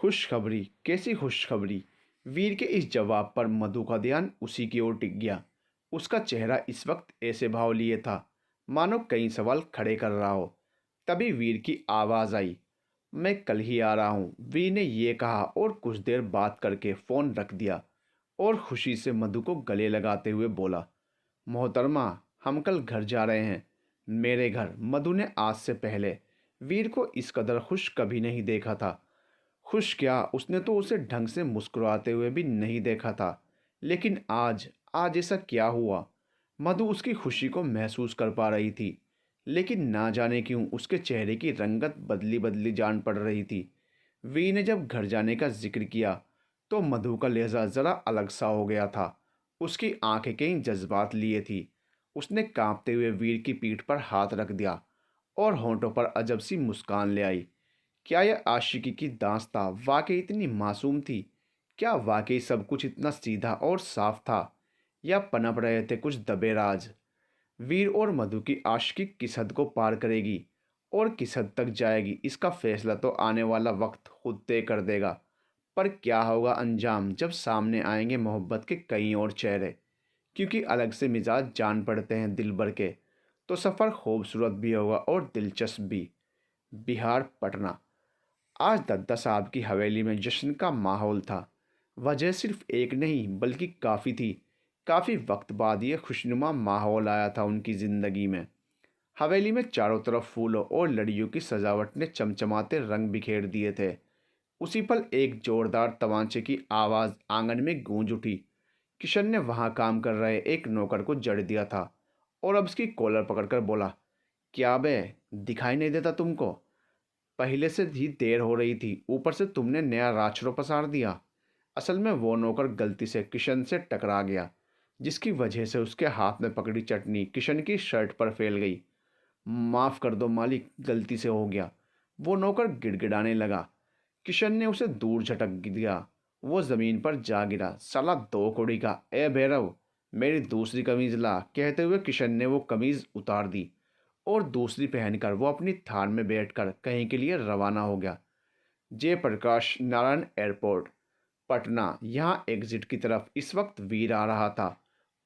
खुशखबरी? कैसी खुशखबरी? वीर के इस जवाब पर मधु का ध्यान उसी की ओर टिक गया। उसका चेहरा इस वक्त ऐसे भाव लिए था मानो कई सवाल खड़े कर रहा हो। तभी वीर की आवाज़ आई। मैं कल ही आ रहा हूँ, वीर ने ये कहा और कुछ देर बात करके फ़ोन रख दिया और खुशी से मधु को गले लगाते हुए बोला, मोहतरमा, हम कल घर जा रहे हैं। मेरे घर। मधु ने आज से पहले वीर को इस कदर खुश कभी नहीं देखा था। खुश क्या, उसने तो उसे ढंग से मुस्कुराते हुए भी नहीं देखा था। लेकिन आज आज ऐसा क्या हुआ? मधु उसकी खुशी को महसूस कर पा रही थी, लेकिन ना जाने क्यों उसके चेहरे की रंगत बदली बदली जान पड़ रही थी। वी ने जब घर जाने का जिक्र किया तो मधु का लहजा ज़रा अलग सा हो गया था। उसकी आंखें कई जज्बात लिए थी। उसने कांपते हुए वीर की पीठ पर हाथ रख दिया और होंठों पर अजब सी मुस्कान ले आई। क्या यह आशिकी की दास्तां वाकई इतनी मासूम थी? क्या वाकई सब कुछ इतना सीधा और साफ था, या पनप रहे थे कुछ दबे राज? वीर और मधु की आशिकी किस हद को पार करेगी और किस हद तक जाएगी, इसका फैसला तो आने वाला वक्त खुद तय कर देगा। पर क्या होगा अंजाम जब सामने आएंगे मोहब्बत के कई और चेहरे? क्योंकि अलग से मिजाज जान पड़ते हैं दिल भर के, तो सफ़र खूबसूरत भी होगा और दिलचस्प भी। बिहार, पटना। आज दद्दा साहब की हवेली में जश्न का माहौल था। वजह सिर्फ एक नहीं बल्कि काफ़ी थी। काफ़ी वक्त बाद ये खुशनुमा माहौल आया था उनकी ज़िंदगी में। हवेली में चारों तरफ फूलों और लड़ियों की सजावट ने चमचमाते रंग बिखेर दिए थे। उसी पल एक जोरदार तमाचे की आवाज़ आंगन में गूंज उठी। किशन ने वहाँ काम कर रहे एक नौकर को जड़ दिया था और अब उसकी कॉलर पकड़कर बोला, क्या बे, दिखाई नहीं देता तुमको? पहले से ही देर हो रही थी, ऊपर से तुमने नया राछड़ो पसार दिया। असल में वो नौकर गलती से किशन से टकरा गया, जिसकी वजह से उसके हाथ में पकड़ी चटनी किशन की शर्ट पर फैल गई। माफ़ कर दो मालिक, गलती से हो गया। वो नौकर गिड़गिड़ाने लगा। किशन ने उसे दूर झटक दिया। वो ज़मीन पर जा गिरा। साला दो कौड़ी का, ए भैरव, मेरी दूसरी कमीज़ ला, कहते हुए किशन ने वो कमीज़ उतार दी और दूसरी पहनकर वो अपनी थान में बैठकर कहीं के लिए रवाना हो गया। जयप्रकाश नारायण एयरपोर्ट, पटना। यहाँ एग्जिट की तरफ इस वक्त वीर आ रहा था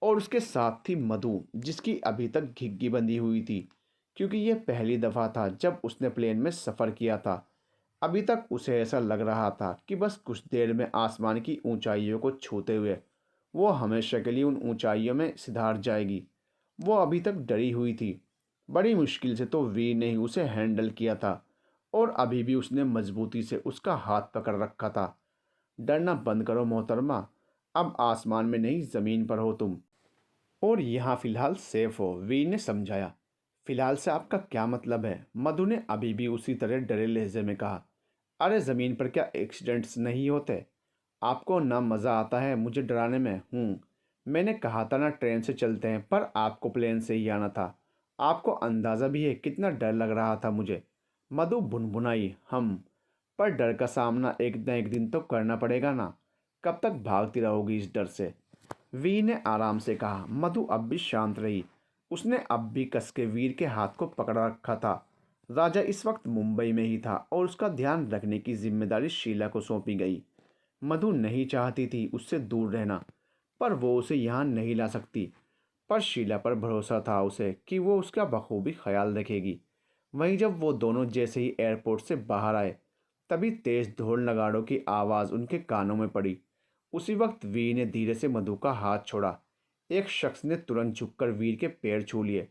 और उसके साथ थी मधु, जिसकी अभी तक घिग्गी बंधी हुई थी, क्योंकि यह पहली दफ़ा था जब उसने प्लेन में सफ़र किया था। अभी तक उसे ऐसा लग रहा था कि बस कुछ देर में आसमान की ऊंचाइयों को छूते हुए वो हमेशा के लिए उन ऊंचाइयों में सिधार जाएगी। वो अभी तक डरी हुई थी। बड़ी मुश्किल से तो वीर ने ही उसे हैंडल किया था और अभी भी उसने मजबूती से उसका हाथ पकड़ रखा था। डरना बंद करो मोहतरमा, अब आसमान में नहीं ज़मीन पर हो तुम, और यहाँ फ़िलहाल सेफ हो, वीर ने समझाया। फ़िलहाल से आपका क्या मतलब है? मधु ने अभी भी उसी तरह डरे लहजे में कहा। अरे ज़मीन पर क्या एक्सीडेंट्स नहीं होते? आपको ना मज़ा आता है मुझे डराने में? मैंने कहा था ना ट्रेन से चलते हैं, पर आपको प्लेन से ही आना था। आपको अंदाज़ा भी है कितना डर लग रहा था मुझे। मधु भुनभुनाई। हम, पर डर का सामना एक न एक दिन तो करना पड़ेगा ना। कब तक भागती रहोगी इस डर से? वी ने आराम से कहा। मधु अब भी शांत रही। उसने अब भी कस के वीर के हाथ को पकड़ रखा था। राजा इस वक्त मुंबई में ही था और उसका ध्यान रखने की जिम्मेदारी शीला को सौंपी गई। मधु नहीं चाहती थी उससे दूर रहना, पर वो उसे यहाँ नहीं ला सकती। पर शीला पर भरोसा था उसे कि वो उसका बखूबी ख्याल रखेगी। वहीं जब वो दोनों जैसे ही एयरपोर्ट से बाहर आए, तभी तेज ढोल नगाड़ों की आवाज़ उनके कानों में पड़ी। उसी वक्त वीर ने धीरे से मधु का हाथ छोड़ा। एक शख्स ने तुरंत झुककर वीर के पैर छू लिए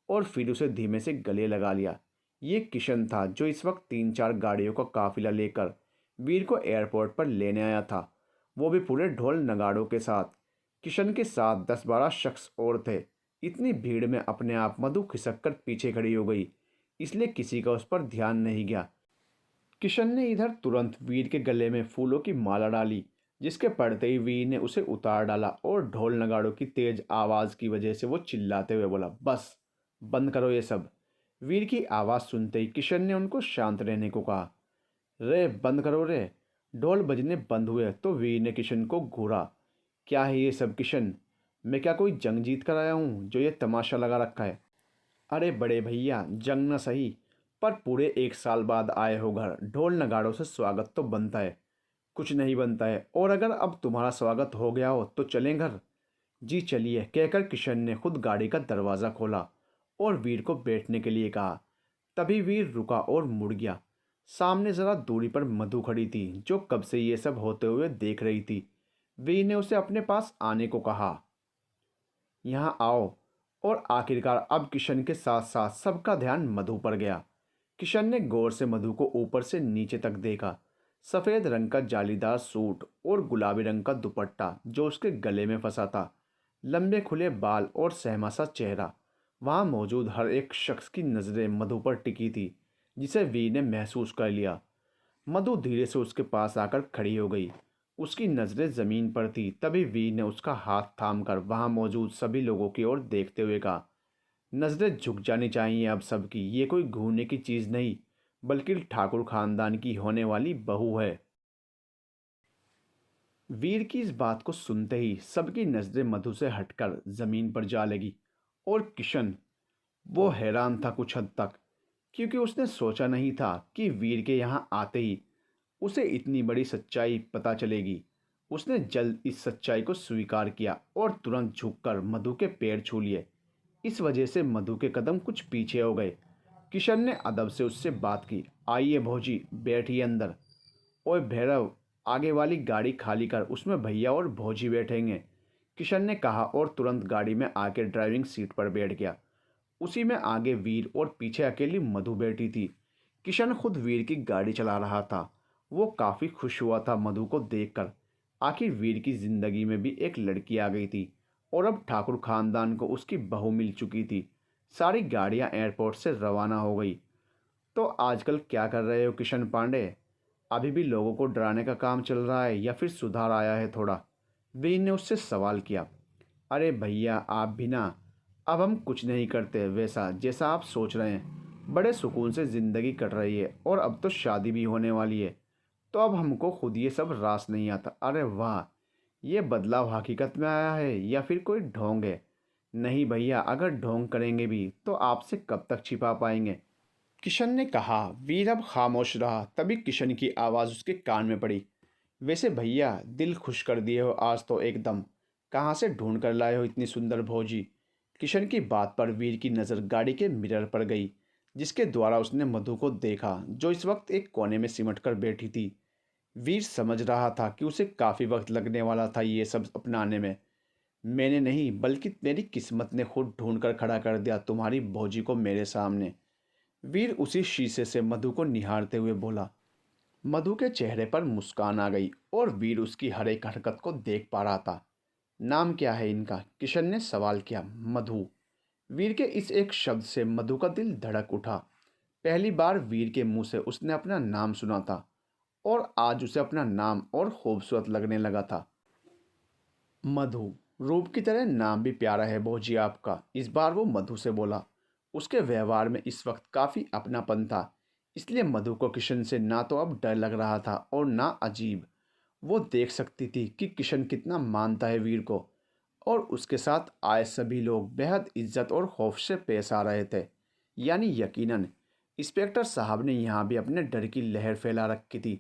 और फिर उसे धीमे से गले लगा लिया। ये किशन था जो इस वक्त 3-4 गाड़ियों का काफिला लेकर वीर को एयरपोर्ट पर लेने आया था, वो भी पूरे ढोल नगाड़ों के साथ। किशन के साथ 10-12 शख्स और थे। इतनी भीड़ में अपने आप मधु खिसक कर पीछे खड़ी हो गई, इसलिए किसी का उस पर ध्यान नहीं गया। किशन ने इधर तुरंत वीर के गले में फूलों की माला डाली, जिसके पड़ते ही वीर ने उसे उतार डाला और ढोल नगाड़ों की तेज आवाज़ की वजह से वो चिल्लाते हुए बोला, बस बंद करो ये सब। वीर की आवाज़ सुनते ही किशन ने उनको शांत रहने को कहा। रे बंद करो रे। ढोल बजने बंद हुए तो वीर ने किशन को घूरा। क्या है ये सब किशन? मैं क्या कोई जंग जीत कर आया हूँ जो ये तमाशा लगा रखा है? अरे बड़े भैया, जंग न सही, पर पूरे 1 साल बाद आए हो घर, ढोल नगाड़ों से स्वागत तो बनता है। कुछ नहीं बनता है, और अगर अब तुम्हारा स्वागत हो गया हो तो चलें घर। जी चलिए, कहकर किशन ने खुद गाड़ी का दरवाज़ा खोला और वीर को बैठने के लिए कहा। तभी वीर रुका और मुड़ गया। सामने ज़रा दूरी पर मधु खड़ी थी, जो कब से ये सब होते हुए देख रही थी। वीर ने उसे अपने पास आने को कहा, यहाँ आओ। और आखिरकार अब किशन के साथ साथ सबका ध्यान मधु पर गया। किशन ने गौर से मधु को ऊपर से नीचे तक देखा। सफ़ेद रंग का जालीदार सूट और गुलाबी रंग का दुपट्टा जो उसके गले में फंसा था, लंबे खुले बाल और सहमा सा चेहरा। वहाँ मौजूद हर एक शख्स की नज़रें मधु पर टिकी थी, जिसे वी ने महसूस कर लिया। मधु धीरे से उसके पास आकर खड़ी हो गई। उसकी नज़रें ज़मीन पर थी। तभी वी ने उसका हाथ थामकर वहाँ मौजूद सभी लोगों की ओर देखते हुए कहा, नज़रें झुक जानी चाहिए अब सबकी। ये कोई घूरने की चीज़ नहीं, बल्कि ठाकुर खानदान की होने वाली बहू है। वीर की इस बात को सुनते ही सबकी नज़रें मधु से हटकर ज़मीन पर जा लगी। और किशन, वो हैरान था कुछ हद तक, क्योंकि उसने सोचा नहीं था कि वीर के यहाँ आते ही उसे इतनी बड़ी सच्चाई पता चलेगी। उसने जल्द इस सच्चाई को स्वीकार किया और तुरंत झुककर मधु के पैर छू लिए। इस वजह से मधु के कदम कुछ पीछे हो गए। किशन ने अदब से उससे बात की, आइए भौजी, बैठिए अंदर। ओए भैरव, आगे वाली गाड़ी खाली कर, उसमें भैया और भौजी बैठेंगे, किशन ने कहा और तुरंत गाड़ी में आके ड्राइविंग सीट पर बैठ गया। उसी में आगे वीर और पीछे अकेली मधु बैठी थी। किशन खुद वीर की गाड़ी चला रहा था। वो काफ़ी खुश हुआ था मधु को देखकर। आखिर वीर की ज़िंदगी में भी एक लड़की आ गई थी और अब ठाकुर खानदान को उसकी बहू मिल चुकी थी। सारी गाड़ियां एयरपोर्ट से रवाना हो गई। तो आजकल क्या कर रहे हो किशन पांडे? अभी भी लोगों को डराने का काम चल रहा है या फिर सुधार आया है थोड़ा? वीर ने उससे सवाल किया। अरे भैया, आप भी ना, अब हम कुछ नहीं करते वैसा जैसा आप सोच रहे हैं। बड़े सुकून से ज़िंदगी कट रही है और अब तो शादी भी होने वाली है, तो अब हमको खुद ये सब रास नहीं आता। अरे वाह, ये बदलाव हकीकत में आया है या फिर कोई ढोंग है? नहीं भैया, अगर ढोंग करेंगे भी तो आपसे कब तक छिपा पाएंगे? किशन ने कहा। वीर अब खामोश रहा। तभी किशन की आवाज़ उसके कान में पड़ी। वैसे भैया, दिल खुश कर दिए हो आज तो एकदम। कहाँ से ढूंढ कर लाए हो इतनी सुंदर भौजी? किशन की बात पर वीर की नज़र गाड़ी के मिरर पर गई, जिसके द्वारा उसने मधु को देखा, जो इस वक्त एक कोने में सिमट कर बैठी थी। वीर समझ रहा था कि उसे काफ़ी वक्त लगने वाला था ये सब अपनाने में। मैंने नहीं, बल्कि मेरी किस्मत ने खुद ढूंढ कर खड़ा कर दिया तुम्हारी भौजी को मेरे सामने। वीर उसी शीशे से मधु को निहारते हुए बोला। मधु के चेहरे पर मुस्कान आ गई और वीर उसकी हर एक हरकत को देख पा रहा था। नाम क्या है इनका? किशन ने सवाल किया। मधु। वीर के इस एक शब्द से मधु का दिल धड़क उठा। पहली बार वीर के मुंह से उसने अपना नाम सुना था और आज उसे अपना नाम और खूबसूरत लगने लगा था। मधु, रूप की तरह नाम भी प्यारा है भौजी आपका, इस बार वो मधु से बोला। उसके व्यवहार में इस वक्त काफ़ी अपनापन था, इसलिए मधु को किशन से ना तो अब डर लग रहा था और ना अजीब। वो देख सकती थी कि किशन कितना मानता है वीर को, और उसके साथ आए सभी लोग बेहद इज्जत और खौफ से पेश आ रहे थे। यानी यकीनन इंस्पेक्टर साहब ने यहाँ भी अपने डर की लहर फैला रखी थी।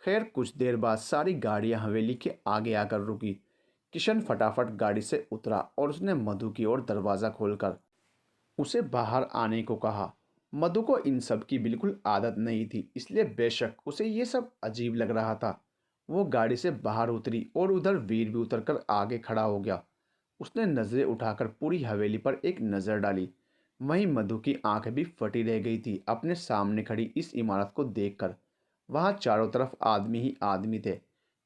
खैर, कुछ देर बाद सारी गाड़ियाँ हवेली के आगे आकर रुकी। किशन फटाफट गाड़ी से उतरा और उसने मधु की ओर दरवाज़ा खोलकर उसे बाहर आने को कहा। मधु को इन सब की बिल्कुल आदत नहीं थी, इसलिए बेशक उसे ये सब अजीब लग रहा था। वो गाड़ी से बाहर उतरी और उधर वीर भी उतरकर आगे खड़ा हो गया। उसने नज़रें उठाकर पूरी हवेली पर एक नज़र डाली। वहीं मधु की आंख भी फटी रह गई थी अपने सामने खड़ी इस इमारत को देखकर। वहाँ चारों तरफ आदमी ही आदमी थे,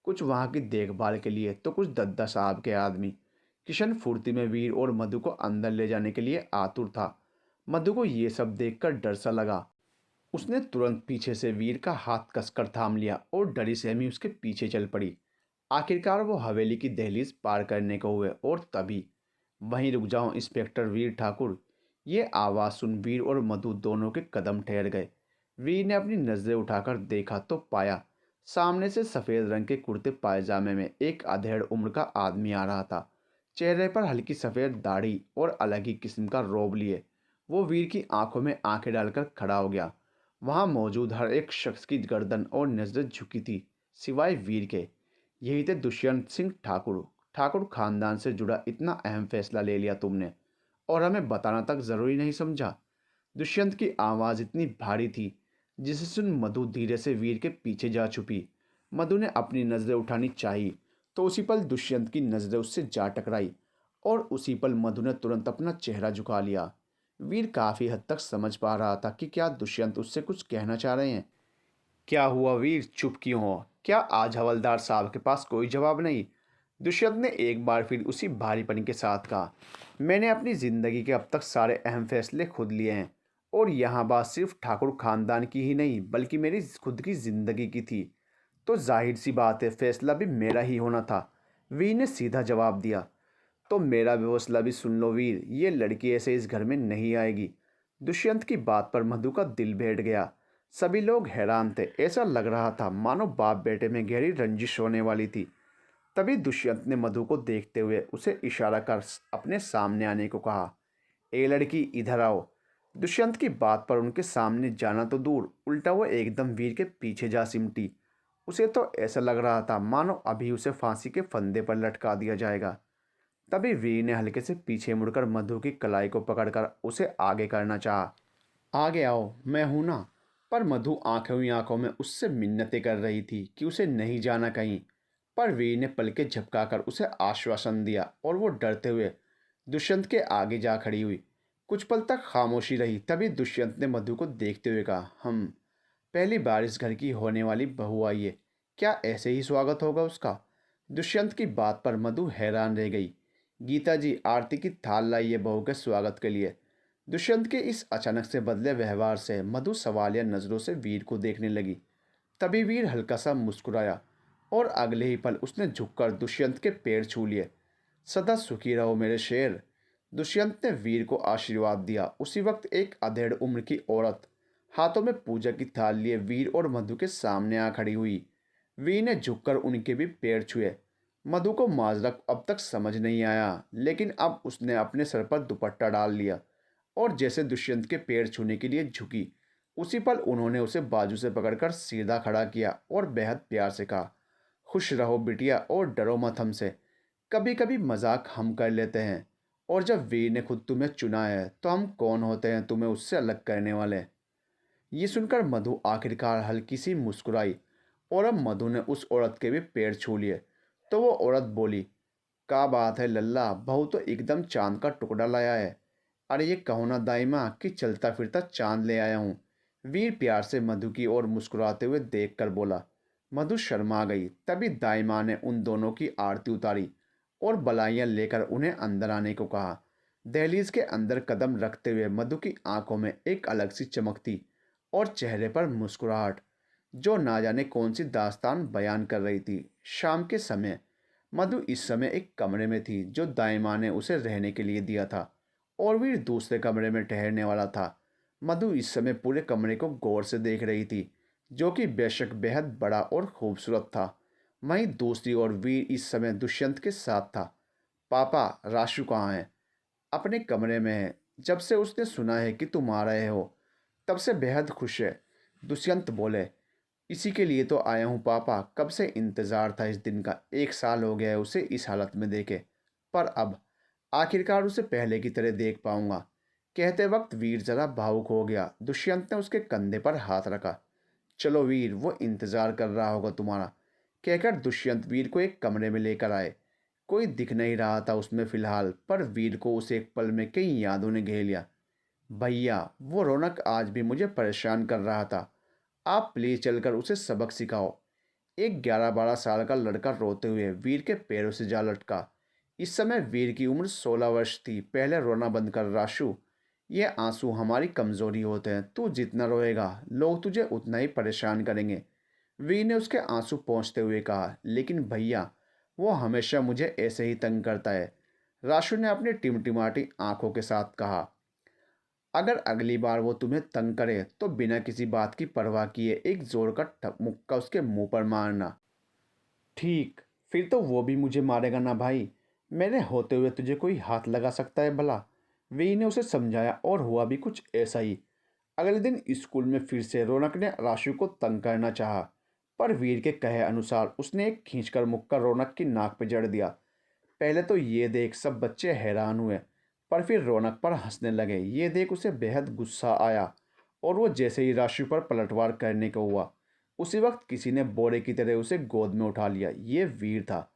कुछ वहाँ की देखभाल के लिए तो कुछ दद्दा साहब के आदमी। किशन फुर्ती में वीर और मधु को अंदर ले जाने के लिए आतुर था। मधु को ये सब देखकर डर सा लगा। उसने तुरंत पीछे से वीर का हाथ कसकर थाम लिया और डरी सहमी उसके पीछे चल पड़ी। आखिरकार वो हवेली की दहलीज पार करने को हुए और तभी, वहीं रुक जाओ इंस्पेक्टर वीर ठाकुर। ये आवाज़ सुन वीर और मधु दोनों के कदम ठहर गए। वीर ने अपनी नज़रें उठाकर देखा तो पाया सामने से सफ़ेद रंग के कुर्ते पायजामे में एक अधेड़ उम्र का आदमी आ रहा था। चेहरे पर हल्की सफ़ेद दाढ़ी और अलग ही किस्म का रोब लिए वो वीर की आंखों में आंखें डालकर खड़ा हो गया। वहाँ मौजूद हर एक शख्स की गर्दन और नज़रें झुकी थी। सिवाय वीर के। यही थे दुष्यंत सिंह ठाकुर। ठाकुर खानदान से जुड़ा इतना अहम फैसला ले लिया तुमने, और हमें बताना तक ज़रूरी नहीं समझा। दुष्यंत की आवाज़ इतनी भारी थी जिसे सुन मधु धीरे से वीर के पीछे जा छुपी। मधु ने अपनी नज़रें उठानी चाही तो उसी पल दुष्यंत की नज़रें उससे जा टकराई, और उसी पल मधु ने तुरंत अपना चेहरा झुका लिया। वीर काफ़ी हद तक समझ पा रहा था कि क्या दुष्यंत उससे कुछ कहना चाह रहे हैं। क्या हुआ वीर, चुप क्यों हो? क्या आज हवलदार साहब के पास कोई जवाब नहीं? दुष्यंत ने एक बार फिर उसी भारीपन के साथ कहा। मैंने अपनी ज़िंदगी के अब तक सारे अहम फैसले खुद लिए हैं, और यहाँ बात सिर्फ ठाकुर खानदान की ही नहीं बल्कि मेरी खुद की ज़िंदगी की थी। तो जाहिर सी बात है फैसला भी मेरा ही होना था। वीर ने सीधा जवाब दिया। तो मेरा भी हौसला भी सुन लो वीर, ये लड़की ऐसे इस घर में नहीं आएगी। दुष्यंत की बात पर मधु का दिल बैठ गया। सभी लोग हैरान थे। ऐसा लग रहा था मानो बाप बेटे में गहरी रंजिश होने वाली थी। तभी दुष्यंत ने मधु को देखते हुए उसे इशारा कर अपने सामने आने को कहा। ए लड़की, इधर आओ। दुष्यंत की बात पर उनके सामने जाना तो दूर, उल्टा वो एकदम वीर के पीछे जा सिमटी। उसे तो ऐसा लग रहा था मानो अभी उसे फांसी के फंदे पर लटका दिया जाएगा। तभी वीर ने हल्के से पीछे मुड़कर मधु की कलाई को पकड़कर उसे आगे करना चाहा। आगे आओ, मैं हूं ना। पर मधु आंखों ही आंखों में उससे मिन्नतें कर रही थी कि उसे नहीं जाना कहीं। पर वीर ने पलकें झपकाकर उसे आश्वासन दिया, और वो डरते हुए दुष्यंत के आगे जा खड़ी हुई। कुछ पल तक खामोशी रही। तभी दुष्यंत ने मधु को देखते हुए कहा, हम पहली बार इस घर की होने वाली बहू आई है, क्या ऐसे ही स्वागत होगा उसका? दुष्यंत की बात पर मधु हैरान रह गई। गीता जी, आरती की थाल लाइए बहू के स्वागत के लिए। दुष्यंत के इस अचानक से बदले व्यवहार से मधु सवालिया नज़रों से वीर को देखने लगी। तभी वीर हल्का सा मुस्कुराया, और अगले ही पल उसने झुककर दुष्यंत के पैर छू लिए। सदा सुखी रहो मेरे शेर। दुष्यंत ने वीर को आशीर्वाद दिया। उसी वक्त एक अधेड़ उम्र की औरत हाथों में पूजा की थाल लिए वीर और मधु के सामने आ खड़ी हुई। वीर ने झुककर उनके भी पैर छुए। मधु को माजरा अब तक समझ नहीं आया, लेकिन अब उसने अपने सर पर दुपट्टा डाल लिया, और जैसे दुष्यंत के पैर छूने के लिए झुकी, उसी पल उन्होंने उसे बाजू से पकड़कर सीधा खड़ा किया और बेहद प्यार से कहा, खुश रहो बिटिया और डरो मत हमसे। कभी कभी मजाक हम कर लेते हैं, और जब वीर ने खुद तुम्हें चुना है तो हम कौन होते हैं तुम्हें उससे अलग करने वाले। ये सुनकर मधु आखिरकार हल्की सी मुस्कुराई, और अब मधु ने उस औरत के भी पैर छू लिए। तो वो औरत बोली, क्या बात है लल्ला, बहू तो एकदम चांद का टुकड़ा लाया है। अरे ये कहो ना दाइमा कि चलता फिरता चांद ले आया हूँ। वीर प्यार से मधु की ओर मुस्कुराते हुए देख कर बोला। मधु शर्मा गई। तभी दाइमा ने उन दोनों की आरती उतारी और बलाइयाँ लेकर उन्हें अंदर आने को कहा। दहलीज के अंदर कदम रखते हुए मधु की आंखों में एक अलग सी चमक थी, और चेहरे पर मुस्कुराहट जो ना जाने कौन सी दास्तान बयान कर रही थी। शाम के समय मधु इस समय एक कमरे में थी जो दाई ने उसे रहने के लिए दिया था, और वीर दूसरे कमरे में ठहरने वाला था। मधु इस समय पूरे कमरे को गौर से देख रही थी, जो कि बेशक बेहद बड़ा और खूबसूरत था। वहीं दूसरी ओर वीर इस समय दुष्यंत के साथ था। पापा, राशु कहाँ है? अपने कमरे में है। जब से उसने सुना है कि तुम आ रहे हो तब से बेहद खुश है। दुष्यंत बोले, इसी के लिए तो आया हूँ पापा, कब से इंतज़ार था इस दिन का। 1 साल हो गया है उसे इस हालत में देखे, पर अब आखिरकार उसे पहले की तरह देख पाऊंगा। कहते वक्त वीर जरा भावुक हो गया। दुष्यंत ने उसके कंधे पर हाथ रखा। चलो वीर, वो इंतज़ार कर रहा होगा तुम्हारा, कहकर दुष्यंत वीर को एक कमरे में लेकर आए। कोई दिख नहीं रहा था उसमें फिलहाल, पर वीर को उसे एक पल में कई यादों ने घेर लिया। भैया, वो रौनक आज भी मुझे परेशान कर रहा था, आप प्लीज चलकर उसे सबक सिखाओ। एक 11-12 साल का लड़का रोते हुए वीर के पैरों से जा लटका। इस समय वीर की उम्र 16 वर्ष थी। पहले रोना बंद कर राशु, ये आंसू हमारी कमजोरी होते हैं। तू जितना रोएगा लोग तुझे उतना ही परेशान करेंगे। वीर ने उसके आंसू पोंछते हुए कहा, लेकिन भैया वो हमेशा मुझे ऐसे ही तंग करता है। राशु ने अपनी टिमटिमाती आंखों के साथ कहा, अगर अगली बार वो तुम्हें तंग करे तो बिना किसी बात की परवाह किए एक जोर का मुक्का उसके मुंह पर मारना। ठीक, फिर तो वो भी मुझे मारेगा ना भाई। मेरे होते हुए तुझे कोई हाथ लगा सकता है भला? वी ने उसे समझाया, और हुआ भी कुछ ऐसा ही। अगले दिन स्कूल में फिर से रौनक ने राशु को तंग करना चाहा, पर वीर के कहे अनुसार उसने एक खींचकर मुक्का रौनक की नाक पे जड़ दिया। पहले तो ये देख सब बच्चे हैरान हुए, पर फिर रौनक पर हंसने लगे। ये देख उसे बेहद गुस्सा आया और वो जैसे ही राशि पर पलटवार करने को हुआ, उसी वक्त किसी ने बोरे की तरह उसे गोद में उठा लिया। ये वीर था।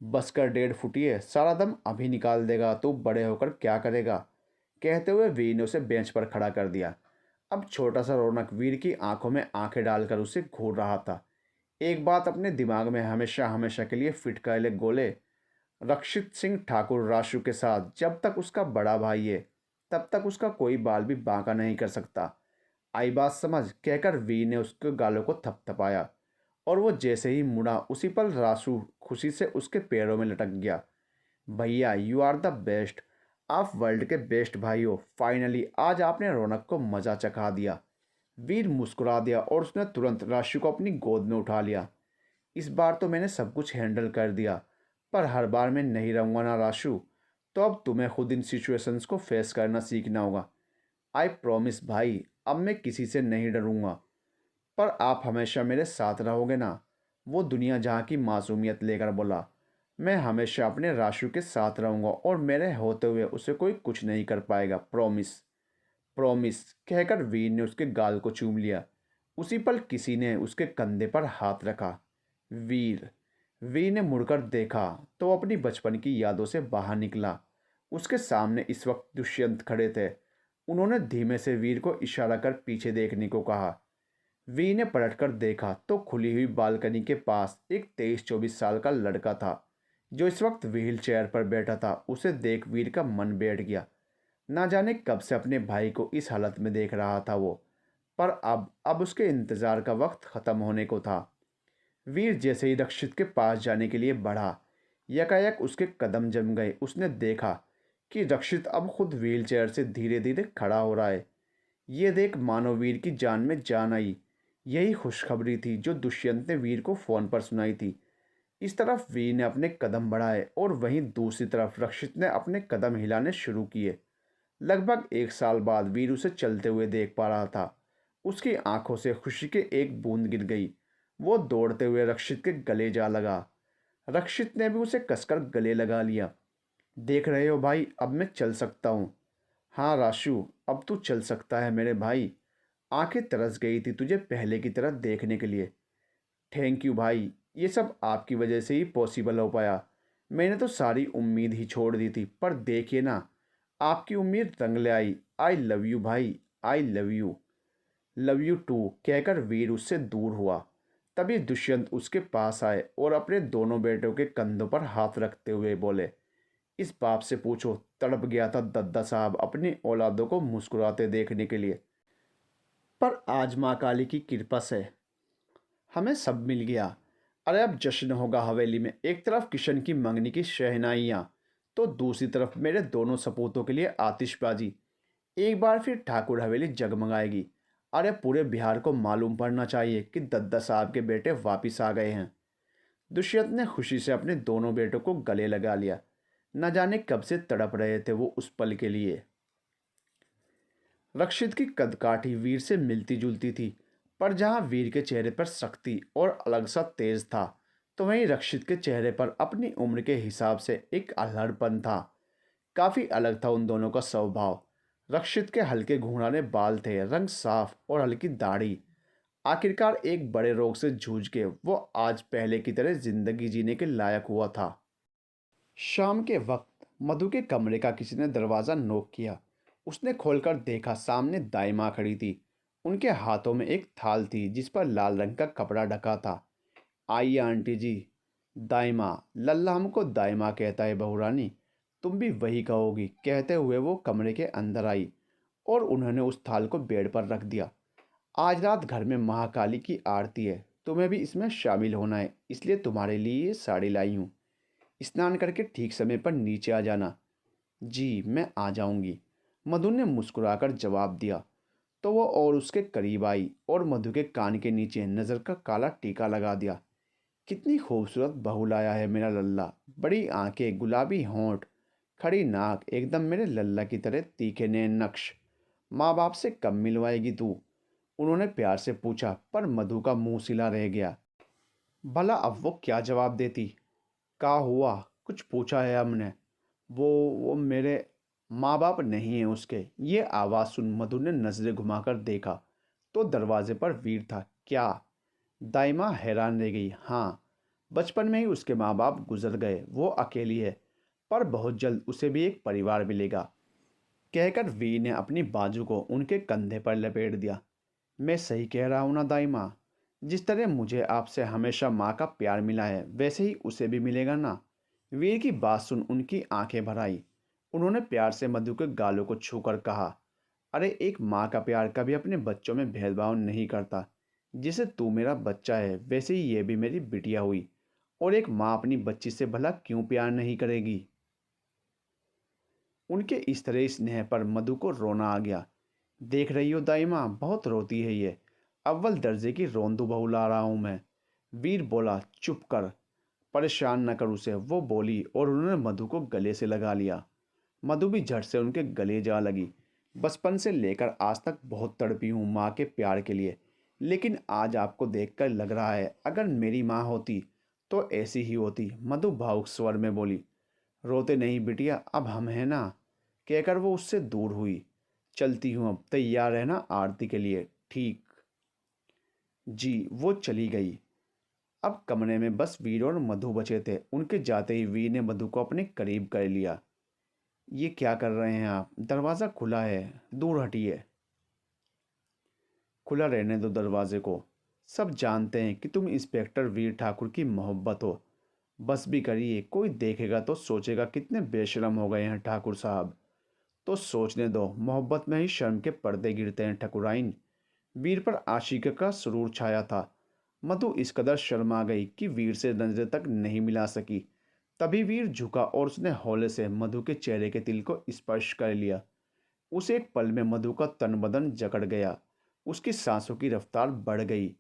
बस कर 1.5 फुट है, सारा दम अभी निकाल देगा, तू बड़े होकर क्या करेगा, कहते हुए वीर ने उसे बेंच पर खड़ा कर दिया। अब छोटा सा रौनक वीर की आंखों में आंखें डालकर उसे घूर रहा था। एक बात अपने दिमाग में हमेशा हमेशा के लिए फिट कर ले गोले, रक्षित सिंह ठाकुर राशु के साथ जब तक उसका बड़ा भाई है तब तक उसका कोई बाल भी बांका नहीं कर सकता। आई बात समझ, कहकर वीर ने उसके गालों को थपथपाया और वो जैसे ही मुड़ा उसी पल रासू खुशी से उसके पैरों में लटक गया। भैया यू आर द बेस्ट, आप वर्ल्ड के बेस्ट भाई हो। फाइनली आज आपने रौनक को मज़ा चखा दिया। वीर मुस्कुरा दिया और उसने तुरंत राशु को अपनी गोद में उठा लिया। इस बार तो मैंने सब कुछ हैंडल कर दिया, पर हर बार मैं नहीं रहूँगा ना राशु, तो अब तुम्हें खुद इन सिचुएशंस को फेस करना सीखना होगा। आई प्रॉमिस भाई, अब मैं किसी से नहीं डरूंगा, पर आप हमेशा मेरे साथ रहोगे ना, वो दुनिया जहाँ की मासूमियत लेकर बोला। मैं हमेशा अपने राशु के साथ रहूँगा और मेरे होते हुए उसे कोई कुछ नहीं कर पाएगा, प्रॉमिस। प्रॉमिस, कहकर वीर ने उसके गाल को चूम लिया। उसी पल किसी ने उसके कंधे पर हाथ रखा। वीर वीर ने मुड़कर देखा तो वो अपनी बचपन की यादों से बाहर निकला। उसके सामने इस वक्त दुष्यंत खड़े थे। उन्होंने धीमे से वीर को इशारा कर पीछे देखने को कहा। वीर ने पलटकर देखा तो खुली हुई बालकनी के पास एक 23-24 साल का लड़का था जो इस वक्त व्हील चेयर पर बैठा था। उसे देख वीर का मन बैठ गया। ना जाने कब से अपने भाई को इस हालत में देख रहा था वो, पर अब उसके इंतजार का वक्त खत्म होने को था। वीर जैसे ही रक्षित के पास जाने के लिए बढ़ा, यकायक उसके कदम जम गए। उसने देखा कि रक्षित अब खुद व्हीलचेयर से धीरे धीरे खड़ा हो रहा है। ये देख मानो वीर की जान में जान आई। यही खुशखबरी थी जो दुष्यंत ने वीर को फ़ोन पर सुनाई थी। इस तरफ वीर ने अपने कदम बढ़ाए और वहीं दूसरी तरफ रक्षित ने अपने कदम हिलाने शुरू किए। लगभग 1 साल बाद वीर उसे चलते हुए देख पा रहा था। उसकी आंखों से खुशी की एक बूंद गिर गई। वो दौड़ते हुए रक्षित के गले जा लगा। रक्षित ने भी उसे कसकर गले लगा लिया। देख रहे हो भाई, अब मैं चल सकता हूँ। हाँ राशु, अब तू चल सकता है मेरे भाई। आंखें तरस गई थी तुझे पहले की तरह देखने के लिए। थैंक यू भाई, ये सब आपकी वजह से ही पॉसिबल हो पाया। मैंने तो सारी उम्मीद ही छोड़ दी थी, पर देखिए ना, आपकी उम्मीद रंग ले आई। आई लव यू भाई, I love you. Love you too, कहकर वीर उससे दूर हुआ। तभी दुष्यंत उसके पास आए और अपने दोनों बेटों के कंधों पर हाथ रखते हुए बोले, इस बाप से पूछो, तड़प गया था दद्दा साहब अपनी औलादों को मुस्कुराते देखने के लिए, पर आज माँ काली की कृपा से हमें सब मिल गया। अरे अब जश्न होगा हवेली में। एक तरफ किशन की मंगनी की शहनाइयाँ, तो दूसरी तरफ मेरे दोनों सपूतों के लिए आतिशबाजी। एक बार फिर ठाकुर हवेली जगमगाएगी। अरे पूरे बिहार को मालूम पड़ना चाहिए कि दद्दा साहब के बेटे वापिस आ गए हैं। दुष्यंत ने खुशी से अपने दोनों बेटों को गले लगा लिया। न जाने कब से तड़प रहे थे वो उस पल के लिए। रक्षित की कदकाठी वीर से मिलती जुलती थी, पर जहां वीर के चेहरे पर सख्ती और अलग सा तेज था, तो वहीं रक्षित के चेहरे पर अपनी उम्र के हिसाब से एक अल्हड़पन था। काफ़ी अलग था उन दोनों का स्वभाव। रक्षित के हल्के घुंघराले बाल थे, रंग साफ और हल्की दाढ़ी। आखिरकार एक बड़े रोग से जूझ के वो आज पहले की तरह जिंदगी जीने के लायक हुआ था। शाम के वक्त मधु के कमरे का किसी ने दरवाज़ा नॉक किया। उसने खोलकर देखा, सामने दाई माँ खड़ी थी। उनके हाथों में एक थाल थी जिस पर लाल रंग का कपड़ा ढका था। आइए आंटी जी। दाई माँ, लल्ला हमको दाई माँ कहता है बहू रानी, तुम भी वही कहोगी, कहते हुए वो कमरे के अंदर आई और उन्होंने उस थाल को बेड पर रख दिया। आज रात घर में महाकाली की आरती है, तुम्हें भी इसमें शामिल होना है, इसलिए तुम्हारे लिए ये साड़ी लाई हूँ। स्नान करके ठीक समय पर नीचे आ जाना। जी मैं आ जाऊंगी, मधु ने मुस्कुराकर जवाब दिया। तो वो और उसके करीब आई और मधु के कान के नीचे नज़र का काला टीका लगा दिया। कितनी खूबसूरत बहू लाया है मेरा लल्ला। बड़ी आंखें, गुलाबी होंठ, खड़ी नाक, एकदम मेरे लल्ला की तरह तीखे नैन नक्श। माँ बाप से कब मिलवाएगी तू? उन्होंने प्यार से पूछा, पर मधु का मुंह सिला रह गया। भला अब वो क्या जवाब देती। क्या हुआ, कुछ पूछा है हमने। वो मेरे माँ बाप नहीं हैं उसके। ये आवाज़ सुन मधु ने नजरें घुमाकर देखा तो दरवाजे पर वीर था। क्या? दाइमा हैरान रह गई। हाँ, बचपन में ही उसके माँ बाप गुजर गए, वो अकेली है, पर बहुत जल्द उसे भी एक परिवार मिलेगा, कहकर वीर ने अपनी बाजू को उनके कंधे पर लपेट दिया। मैं सही कह रहा हूँ ना दाइमा? जिस तरह मुझे आपसे हमेशा माँ का प्यार मिला है वैसे ही उसे भी मिलेगा ना? वीर की बात सुन उनकी आंखें भर आई। उन्होंने प्यार से मधु के गालों को छूकर कहा, अरे एक माँ का प्यार कभी अपने बच्चों में भेदभाव नहीं करता। जैसे तू मेरा बच्चा है वैसे ही ये भी मेरी बिटिया हुई, और एक माँ अपनी बच्ची से भला क्यों प्यार नहीं करेगी? उनके इस तरह स्नेह पर मधु को रोना आ गया। देख रही हो दाइमा, बहुत रोती है ये। अव्वल दर्जे की रोंदू बहू ला रहा हूं मैं। वीर बोला। चुप कर, परेशान न कर उसे, वो बोली, और उन्होंने मधु को गले से लगा लिया। मधु भी झट से उनके गले जा लगी। बचपन से लेकर आज तक बहुत तड़पी हूँ माँ के प्यार के लिए, लेकिन आज आपको देखकर लग रहा है अगर मेरी माँ होती तो ऐसी ही होती। मधु भावुक स्वर में बोली। रोते नहीं बिटिया, अब हम हैं ना, कहकर वो उससे दूर हुई। चलती हूँ, अब तैयार रहना आरती के लिए, ठीक? जी। वो चली गई। अब कमरे में बस वीर और मधु बचे थे। उनके जाते ही वीर ने मधु को अपने करीब कर लिया। ये क्या कर रहे हैं आप? दरवाज़ा खुला है, दूर हटिए। खुला रहने दो दरवाजे को। सब जानते हैं कि तुम इंस्पेक्टर वीर ठाकुर की मोहब्बत हो। बस भी करिए, कोई देखेगा तो सोचेगा कितने बेशरम हो गए हैं ठाकुर साहब। तो सोचने दो, मोहब्बत में ही शर्म के पर्दे गिरते हैं ठकुराइन। वीर पर आशिक का सुरूर छाया था। मधु इस कदर शर्मा गई कि वीर से नजरें तक नहीं मिला सकी। तभी वीर झुका और उसने हौले से मधु के चेहरे के तिल को स्पर्श कर लिया। उस एक पल में मधु का तन बदन जकड़ गया। उसकी सांसों की रफ्तार बढ़ गई।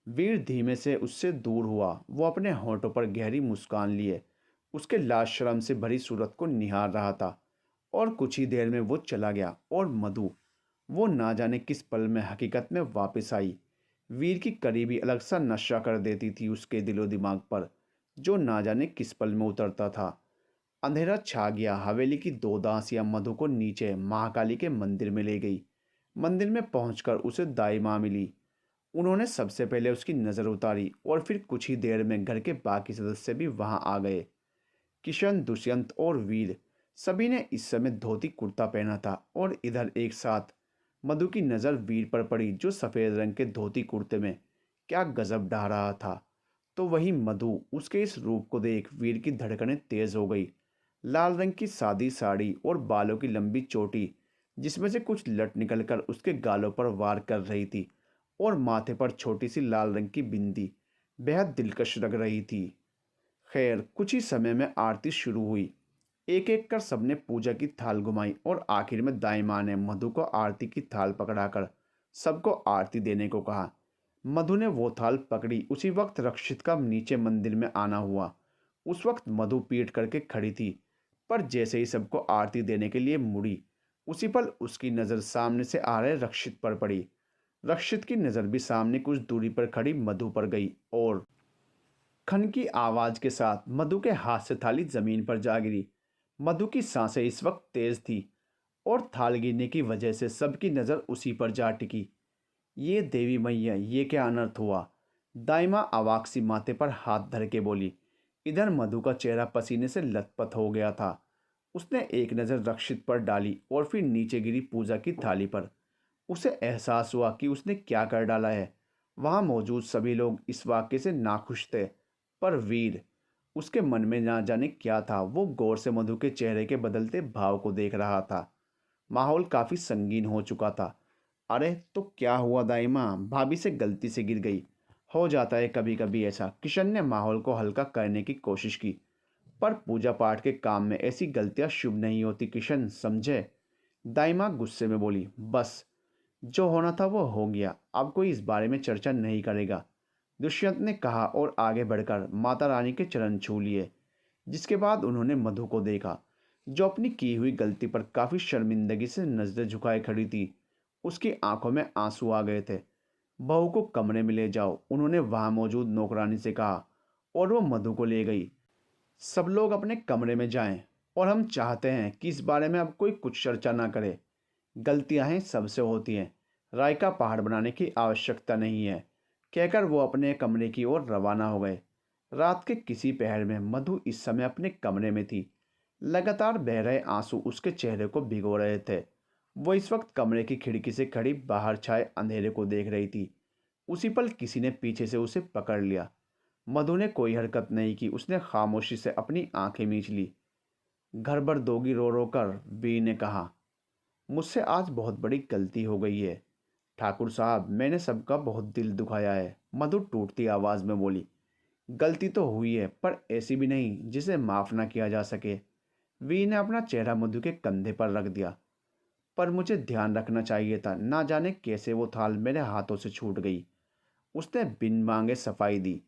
वीर धीमे से उससे दूर हुआ। वो अपने होंठों पर गहरी मुस्कान लिए उसके लाज शर्म से भरी सूरत को निहार रहा था। और कुछ ही देर में वो चला गया और मधु, वो ना जाने किस पल में हकीकत में वापस आई। वीर की करीबी अलग सा नशा कर देती थी उसके दिलो दिमाग पर, जो ना जाने किस पल में उतरता था। अंधेरा छा गया। हवेली की दो दासियां मधु को नीचे महाकाली के मंदिर में ले गई। मंदिर में पहुंचकर उसे दाई माँ मिली। उन्होंने सबसे पहले उसकी नज़र उतारी और फिर कुछ ही देर में घर के बाकी सदस्य भी वहां आ गए। किशन, दुष्यंत और वीर, सभी ने इस समय धोती कुर्ता पहना था। और इधर एक साथ मधु की नज़र वीर पर पड़ी, जो सफ़ेद रंग के धोती कुर्ते में क्या गजब ढा रहा था। तो वही मधु, उसके इस रूप को देख वीर की धड़कनें तेज हो गई। लाल रंग की सादी साड़ी और बालों की लंबी चोटी, जिसमें से कुछ लट निकलकर उसके गालों पर वार कर रही थी, और माथे पर छोटी सी लाल रंग की बिंदी बेहद दिलकश लग रही थी। खैर, कुछ ही समय में आरती शुरू हुई। एक एक कर सबने पूजा की थाल घुमाई और आखिर में दाई माँ ने मधु को आरती की थाल पकड़ाकर सबको आरती देने को कहा। मधु ने वो थाल पकड़ी। उसी वक्त रक्षित का नीचे मंदिर में आना हुआ। उस वक्त मधु पीट करके खड़ी थी, पर जैसे ही सबको आरती देने के लिए मुड़ी, उसी पल उसकी नज़र सामने से आ रहे रक्षित पर पड़ी। रक्षित की नज़र भी सामने कुछ दूरी पर खड़ी मधु पर गई, और खन की आवाज के साथ मधु के हाथ से थाली जमीन पर जा गिरी। मधु की सांसें इस वक्त तेज थी, और थाल गिरने की वजह से सबकी नज़र उसी पर जा टिकी। ये देवी मैया, ये क्या अनर्थ हुआ? दाइमा अवाक सी माथे पर हाथ धर के बोली। इधर मधु का चेहरा पसीने से लथपथ हो गया था। उसने एक नज़र रक्षित पर डाली और फिर नीचे गिरी पूजा की थाली पर। उसे एहसास हुआ कि उसने क्या कर डाला है। वहाँ मौजूद सभी लोग इस वाक्य से नाखुश थे, पर वीर, उसके मन में ना जाने क्या था। वो गौर से मधु के चेहरे के बदलते भाव को देख रहा था। माहौल काफ़ी संगीन हो चुका था। अरे तो क्या हुआ दाइमा? भाभी से गलती से गिर गई। हो जाता है कभी कभी ऐसा। किशन ने माहौल को हल्का करने की कोशिश की। पर पूजा पाठ के काम में ऐसी गलतियां शुभ नहीं होती किशन, समझे? दाइमा गुस्से में बोली। बस, जो होना था वो हो गया, अब कोई इस बारे में चर्चा नहीं करेगा, दुष्यंत ने कहा, और आगे बढ़कर माता रानी के चरण छू लिए। जिसके बाद उन्होंने मधु को देखा, जो अपनी की हुई गलती पर काफ़ी शर्मिंदगी से नजरें झुकाए खड़ी थी। उसकी आंखों में आंसू आ गए थे। बहू को कमरे में ले जाओ, उन्होंने वहां मौजूद नौकरानी से कहा, और वो मधु को ले गई। सब लोग अपने कमरे में जाएं और हम चाहते हैं कि इस बारे में अब कोई कुछ चर्चा ना करे। गलतियां हैं, सबसे होती हैं। राय का पहाड़ बनाने की आवश्यकता नहीं है, कहकर वो अपने कमरे की ओर रवाना हो गए। रात के किसी पहर में मधु इस समय अपने कमरे में थी। लगातार बह रहे आंसू उसके चेहरे को भिगो रहे थे। वो इस वक्त कमरे की खिड़की से खड़ी बाहर छाए अंधेरे को देख रही थी। उसी पल किसी ने पीछे से उसे पकड़ लिया। मधु ने कोई हरकत नहीं की। उसने खामोशी से अपनी आंखें मींच ली। घर भर दोगी, रो रो कर बी ने कहा। मुझसे आज बहुत बड़ी गलती हो गई है ठाकुर साहब, मैंने सबका बहुत दिल दुखाया है, मधु टूटती आवाज़ में बोली। गलती तो हुई है, पर ऐसी भी नहीं जिसे माफ़ ना किया जा सके। वी ने अपना चेहरा मधु के कंधे पर रख दिया। पर मुझे ध्यान रखना चाहिए था, ना जाने कैसे वो थाल मेरे हाथों से छूट गई। उसने बिन मांगे सफाई दी।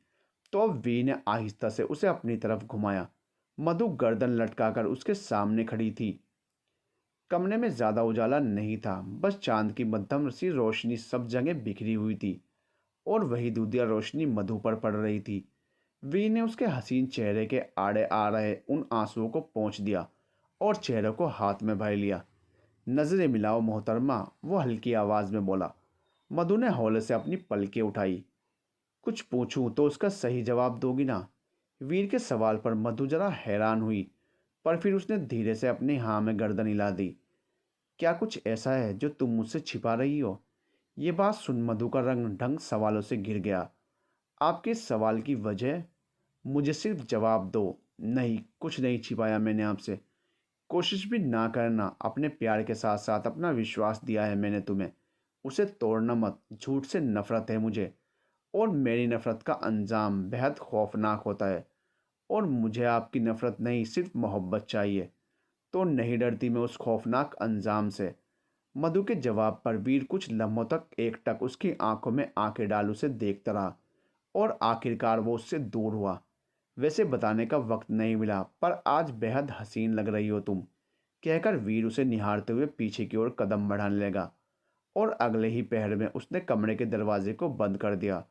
तो अब वी ने आहिस्ता से उसे अपनी तरफ घुमाया। मधु गर्दन लटकाकर उसके सामने खड़ी थी। कमरे में ज्यादा उजाला नहीं था, बस चांद की मध्यम सी रोशनी सब जगह बिखरी हुई थी और वही दूधिया रोशनी मधु पर पड़ रही थी। वी ने उसके हसीन चेहरे के आड़े आ रहे उन आंसुओं को पोंछ दिया और चेहरे को हाथ में भर लिया। नजरें मिलाओ मोहतरमा, वो हल्की आवाज में बोला। मधु ने हौले से अपनी पलकें उठाई। कुछ पूछूं तो उसका सही जवाब दोगी ना? वीर के सवाल पर मधु जरा हैरान हुई, पर फिर उसने धीरे से अपनी हाँ में गर्दन हिला दी। क्या कुछ ऐसा है जो तुम मुझसे छिपा रही हो? ये बात सुन मधु का रंग ढंग सवालों से घिर गया। आपके इस सवाल की वजह? मुझे सिर्फ जवाब दो। नहीं, कुछ नहीं छिपाया मैंने आपसे। कोशिश भी ना करना। अपने प्यार के साथ साथ अपना विश्वास दिया है मैंने तुम्हें, उसे तोड़ना मत। झूठ से नफरत है मुझे, और मेरी नफरत का अंजाम बेहद खौफनाक होता है। और मुझे आपकी नफरत नहीं, सिर्फ मोहब्बत चाहिए। तो नहीं डरती मैं उस खौफनाक अंजाम से? मधु के जवाब पर वीर कुछ लम्हों तक एकटक उसकी आंखों में आंखें डाल उसे देखता रहा, और आखिरकार वो उससे दूर हुआ। वैसे बताने का वक्त नहीं मिला, पर आज बेहद हसीन लग रही हो तुम, कहकर वीर उसे निहारते हुए पीछे की ओर कदम बढ़ाने लगा। और अगले ही पहर में उसने कमरे के दरवाजे को बंद कर दिया।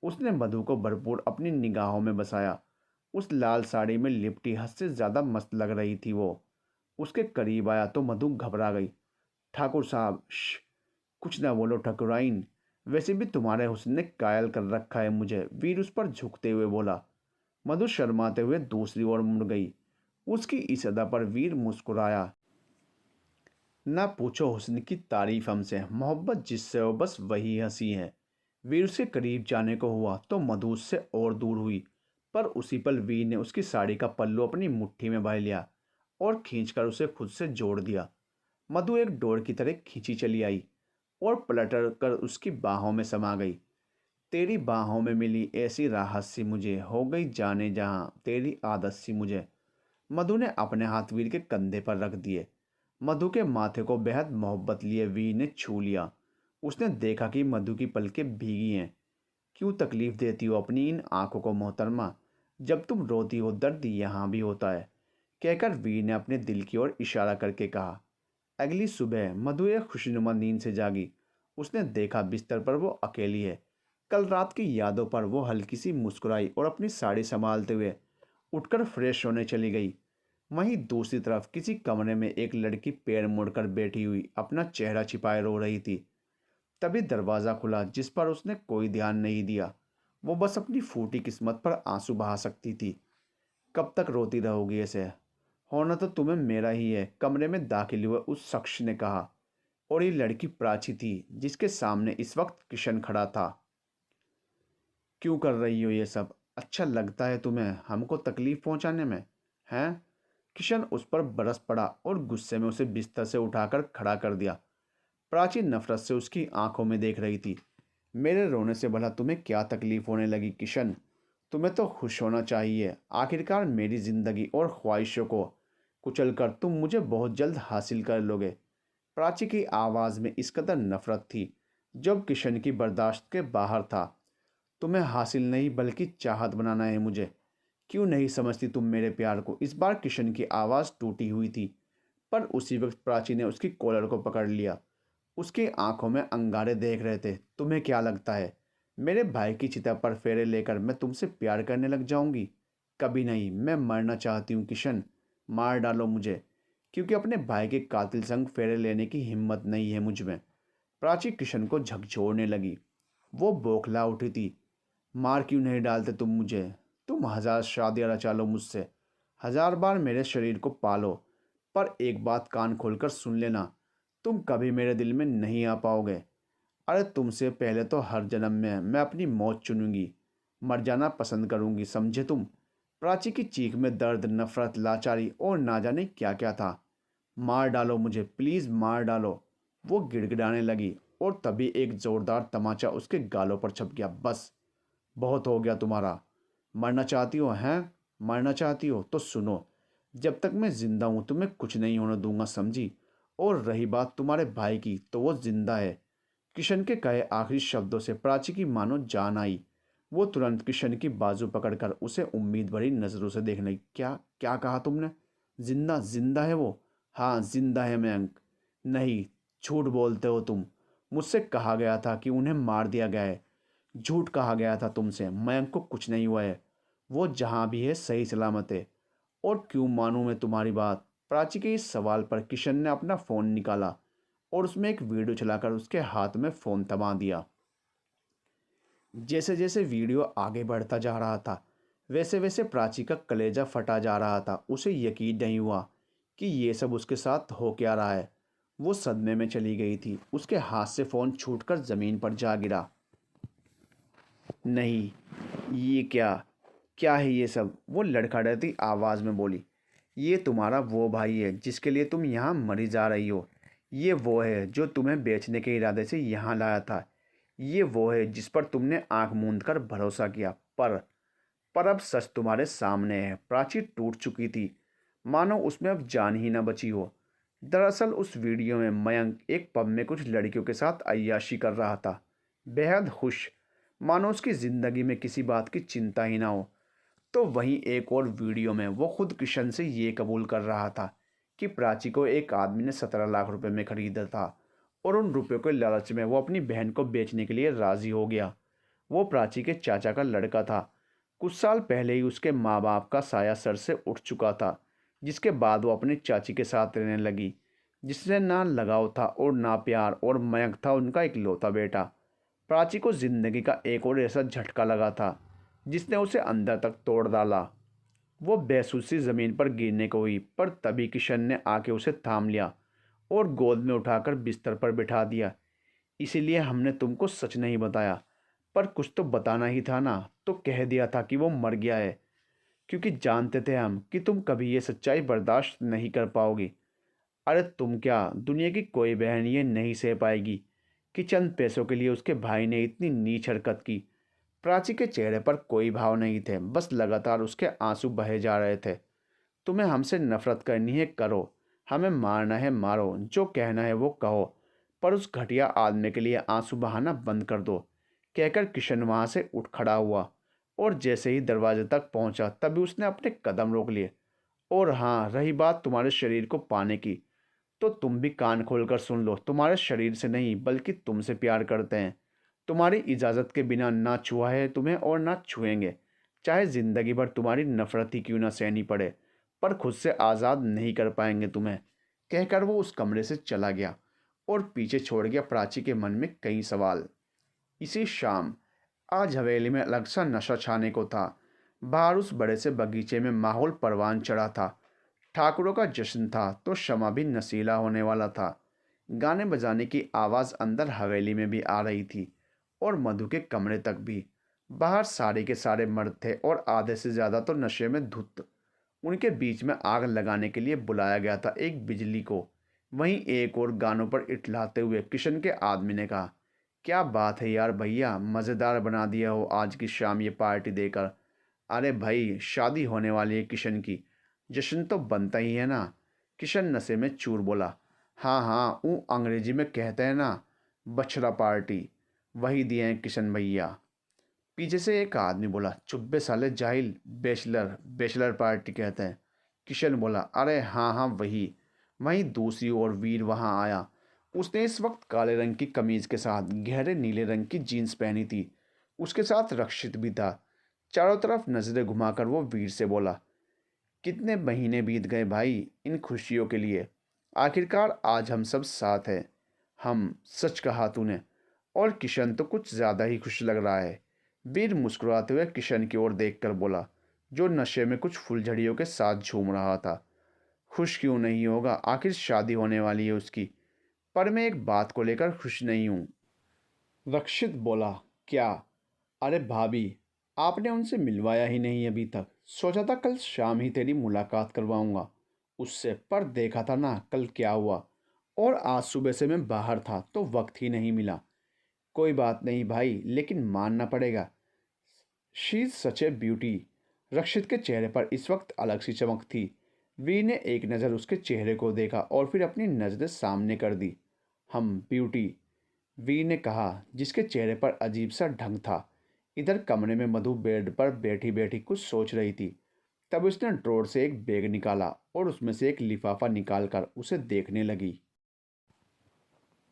उसने मधु को भरपूर अपनी निगाहों में बसाया। उस लाल साड़ी में लिपटी हद से ज्यादा मस्त लग रही थी वो। उसके करीब आया तो मधु घबरा गई। ठाकुर साहब, कुछ ना बोलो ठकुराइन, वैसे भी तुम्हारे हुस्न ने कायल कर रखा है मुझे, वीर उस पर झुकते हुए बोला। मधु शर्माते हुए दूसरी ओर मुड़ गई। उसकी इस अदा पर वीर मुस्कुराया। ना पूछो हुस्न की तारीफ हमसे, मोहब्बत जिससे हो बस वही हंसी है। वीर उसके करीब जाने को हुआ तो मधु उससे और दूर हुई, पर उसी पल वीर ने उसकी साड़ी का पल्लू अपनी मुट्ठी में भर लिया और खींचकर उसे खुद से जोड़ दिया। मधु एक डोर की तरह खींची चली आई और पलट कर उसकी बाहों में समा गई। तेरी बाहों में मिली ऐसी राहत सी मुझे, हो गई जाने जहां तेरी आदत सी मुझे। मधु ने अपने हाथ वीर के कंधे पर रख दिए। मधु के माथे को बेहद मोहब्बत लिए वीर ने छू लिया। उसने देखा कि मधु की पलकें भीगी हैं। क्यों तकलीफ देती हो अपनी इन आंखों को मोहतरमा? जब तुम रोती हो दर्द यहाँ भी होता है, कहकर वीर ने अपने दिल की ओर इशारा करके कहा। अगली सुबह मधु एक खुशनुमा नींद से जागी। उसने देखा बिस्तर पर वो अकेली है। कल रात की यादों पर वो हल्की सी मुस्कुराई और अपनी साड़ी संभालते हुए उठकर फ्रेश होने चली गई। वहीं दूसरी तरफ किसी कमरे में एक लड़की पैर मुड़कर बैठी हुई अपना चेहरा छिपाए रो रही थी। तभी दरवाज़ा खुला, जिस पर उसने कोई ध्यान नहीं दिया। वो बस अपनी फूटी किस्मत पर आंसू बहा सकती थी। कब तक रोती रहोगी ऐसे? होना तो तुम्हें मेरा ही है, कमरे में दाखिल हुए उस शख्स ने कहा। और ये लड़की प्राची थी, जिसके सामने इस वक्त किशन खड़ा था। क्यों कर रही हो ये सब? अच्छा लगता है तुम्हें हमको तकलीफ पहुंचाने में, हैं? किशन उस पर बरस पड़ा और गुस्से में उसे बिस्तर से उठाकर खड़ा कर दिया। प्राची नफरत से उसकी आंखों में देख रही थी। मेरे रोने से भला तुम्हें क्या तकलीफ होने लगी किशन? तुम्हें तो खुश होना चाहिए। आखिरकार मेरी जिंदगी और ख्वाहिशों को कुचलकर तुम मुझे बहुत जल्द हासिल कर लोगे। प्राची की आवाज़ में इस कदर नफरत थी जब किशन की बर्दाश्त के बाहर था। तुम्हें हासिल नहीं बल्कि चाहत बनाना है मुझे। क्यों नहीं समझती तुम मेरे प्यार को? इस बार किशन की आवाज़ टूटी हुई थी, पर उसी वक्त प्राची ने उसकी कॉलर को पकड़ लिया। उसकी आंखों में अंगारे देख रहे थे। तुम्हें क्या लगता है मेरे भाई की चिता पर फेरे लेकर मैं तुमसे प्यार करने लग जाऊंगी? कभी नहीं। मैं मरना चाहती हूँ किशन। मार डालो मुझे, क्योंकि अपने भाई के कातिल संग फेरे लेने की हिम्मत नहीं है मुझ में। प्राची किशन को झकझोरने लगी। वो बौखला उठी थी। मार क्यों नहीं डालते तुम मुझे? तुम 1000 शादियाँ रचा लो मुझसे, 1000 बार मेरे शरीर को पालो, पर एक बात कान खोलकर सुन लेना, तुम कभी मेरे दिल में नहीं आ पाओगे। अरे तुमसे पहले तो हर जन्म में मैं अपनी मौत चुनूंगी, मर जाना पसंद करूंगी, समझे तुम? प्राची की चीख में दर्द, नफरत, लाचारी और ना जाने क्या क्या था। मार डालो मुझे, प्लीज़ मार डालो। वो गिड़गिड़ाने लगी और तभी एक जोरदार तमाचा उसके गालों पर छप गया। बस, बहुत हो गया तुम्हारा। मरना चाहती हो हैं? मरना चाहती हो तो सुनो, जब तक मैं जिंदा हूं तुम्हें कुछ नहीं होने दूंगा, समझी? और रही बात तुम्हारे भाई की, तो वो जिंदा है। किशन के कहे आखिरी शब्दों से प्राची की मानो जान आई। वो तुरंत किशन की बाजू पकड़कर उसे उम्मीद भरी नजरों से देखने लगी। क्या क्या कहा तुमने? जिंदा? जिंदा है वो? हाँ जिंदा है मयंक। नहीं, झूठ बोलते हो तुम। मुझसे कहा गया था कि उन्हें मार दिया गया है। झूठ कहा गया था तुमसे। मयंक को कुछ नहीं हुआ है, वो जहाँ भी है सही सलामत है। और क्यों मानूं मैं तुम्हारी बात? प्राची के इस सवाल पर किशन ने अपना फ़ोन निकाला और उसमें एक वीडियो चलाकर उसके हाथ में फ़ोन थमा दिया। जैसे जैसे वीडियो आगे बढ़ता जा रहा था, वैसे वैसे प्राची का कलेजा फटा जा रहा था। उसे यकीन नहीं हुआ कि ये सब उसके साथ हो क्या रहा है। वो सदमे में चली गई थी। उसके हाथ से फ़ोन छूटकर ज़मीन पर जा गिरा। नहीं, ये क्या, क्या है ये सब? वो लड़खड़ाती आवाज़ में बोली। ये तुम्हारा वो भाई है जिसके लिए तुम यहाँ मरी जा रही हो। ये वो है जो तुम्हें बेचने के इरादे से यहाँ लाया था। ये वो है जिस पर तुमने आंख मूंद कर भरोसा किया। पर अब सच तुम्हारे सामने है। प्राची टूट चुकी थी, मानो उसमें अब जान ही न बची हो। दरअसल उस वीडियो में मयंक एक पब में कुछ लड़कियों के साथ अय्याशी कर रहा था, बेहद खुश, मानो उसकी ज़िंदगी में किसी बात की चिंता ही ना हो। तो वहीं एक और वीडियो में वो खुद किशन से ये कबूल कर रहा था कि प्राची को एक आदमी ने 17 लाख रुपए में खरीदा था और उन रुपयों के लालच में वो अपनी बहन को बेचने के लिए राज़ी हो गया। वो प्राची के चाचा का लड़का था। कुछ साल पहले ही उसके माँ बाप का साया सर से उठ चुका था, जिसके बाद वो अपनी चाची के साथ रहने लगी, जिससे ना लगाव था और ना प्यार। और मयंक था उनका इकलौता बेटा। प्राची को जिंदगी का एक और ऐसा झटका लगा था जिसने उसे अंदर तक तोड़ डाला। वो बेसुसी ज़मीन पर गिरने को हुई, पर तभी किशन ने आके उसे थाम लिया और गोद में उठाकर बिस्तर पर बिठा दिया। इसीलिए हमने तुमको सच नहीं बताया, पर कुछ तो बताना ही था ना, तो कह दिया था कि वो मर गया है, क्योंकि जानते थे हम कि तुम कभी ये सच्चाई बर्दाश्त नहीं कर पाओगी। अरे तुम क्या, दुनिया की कोई बहन ये नहीं सह पाएगी कि चंद पैसों के लिए उसके भाई ने इतनी नीच हरकत की। प्राची के चेहरे पर कोई भाव नहीं थे, बस लगातार उसके आंसू बहे जा रहे थे। तुम्हें हमसे नफरत करनी है करो, हमें मारना है मारो, जो कहना है वो कहो, पर उस घटिया आदमी के लिए आंसू बहाना बंद कर दो, कहकर किशन वहां से उठ खड़ा हुआ और जैसे ही दरवाजे तक पहुंचा तभी उसने अपने कदम रोक लिए। और हाँ, रही बात तुम्हारे शरीर को पाने की, तो तुम भी कान खोलकर सुन लो। तुम्हारे शरीर से नहीं बल्कि तुमसे प्यार करते हैं। तुम्हारी इजाज़त के बिना ना छुआ है तुम्हें और ना छुएंगे, चाहे ज़िंदगी भर तुम्हारी नफरत ही क्यों ना सहनी पड़े, पर खुद से आज़ाद नहीं कर पाएंगे तुम्हें। कहकर वो उस कमरे से चला गया और पीछे छोड़ गया प्राची के मन में कई सवाल। इसी शाम आज हवेली में अलग सा नशा छाने को था। बाहर उस बड़े से बगीचे में माहौल परवान चढ़ा था। ठाकुरों का जश्न था तो शमा भी नशीला होने वाला था। गाने बजाने की आवाज़ अंदर हवेली में भी आ रही थी और मधु के कमरे तक भी। बाहर सारे के सारे मर्द थे और आधे से ज़्यादा तो नशे में धुत। उनके बीच में आग लगाने के लिए बुलाया गया था एक बिजली को। वहीं एक और गानों पर इठलाते हुए किशन के आदमी ने कहा, क्या बात है यार भैया, मज़ेदार बना दिया हो आज की शाम ये पार्टी देकर। अरे भाई, शादी होने वाली है किशन की, जश्न तो बनता ही है ना। किशन नशे में चूर बोला। हाँ हाँ, वो अंग्रेजी में कहते हैं ना, बछड़ा पार्टी, वही दिए हैं किशन भैया। पीछे से एक आदमी बोला, चुप बे साले जाहिल, बैचलर बैचलर पार्टी कहते हैं। किशन बोला, अरे हाँ हाँ वही। वहीं दूसरी ओर वीर वहाँ आया। उसने इस वक्त काले रंग की कमीज के साथ गहरे नीले रंग की जीन्स पहनी थी। उसके साथ रक्षित भी था। चारों तरफ नजरें घुमाकर वो वीर से बोला, कितने महीने बीत गए भाई इन खुशियों के लिए। आखिरकार आज हम सब साथ हैं। हम, सच कहा तूने। और किशन तो कुछ ज़्यादा ही खुश लग रहा है। वीर मुस्कुराते हुए किशन की ओर देखकर बोला, जो नशे में कुछ फुलझड़ियों के साथ झूम रहा था। खुश क्यों नहीं होगा, आखिर शादी होने वाली है उसकी। पर मैं एक बात को लेकर खुश नहीं हूँ। रक्षित बोला, क्या? अरे भाभी, आपने उनसे मिलवाया ही नहीं अभी तक। सोचा था कल शाम ही तेरी मुलाकात करवाऊंगा उससे, पर देखा था ना कल क्या हुआ। और आज सुबह से मैं बाहर था तो वक्त ही नहीं मिला। कोई बात नहीं भाई, लेकिन मानना पड़ेगा, she is such a beauty. Rakshit के चेहरे पर इस वक्त अलग सी चमक थी। वीर ने एक नज़र उसके चेहरे को देखा और फिर अपनी नज़रें सामने कर दी। हम ब्यूटी, वीर ने कहा, जिसके चेहरे पर अजीब सा ढंग था। इधर कमरे में मधु बेड पर बैठी बैठी कुछ सोच रही थी। तब उसने ड्रॉर से एक बैग निकाला और उसमें से एक लिफाफा निकालकर उसे देखने लगी।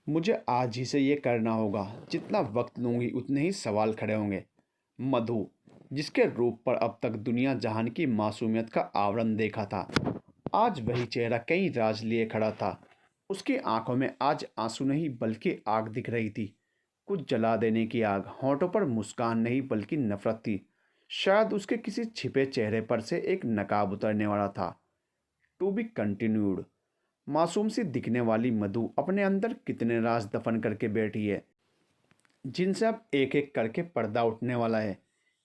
मुझे आज ही से ये करना होगा। जितना वक्त लूंगी उतने ही सवाल खड़े होंगे। मधु, जिसके रूप पर अब तक दुनिया जहान की मासूमियत का आवरण देखा था, आज वही चेहरा कई राज लिए खड़ा था। उसकी आंखों में आज आंसू नहीं बल्कि आग दिख रही थी। कुछ जला देने की आग। होंठों पर मुस्कान नहीं बल्कि नफरत थी। शायद उसके किसी छिपे चेहरे पर से एक नकाब उतरने वाला था। To be continued. मासूम सी दिखने वाली मधु अपने अंदर कितने राज दफन करके बैठी है, जिनसे अब एक एक करके पर्दा उठने वाला है।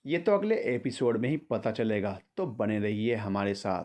ये तो अगले एपिसोड में ही पता चलेगा, तो बने रहिए हमारे साथ।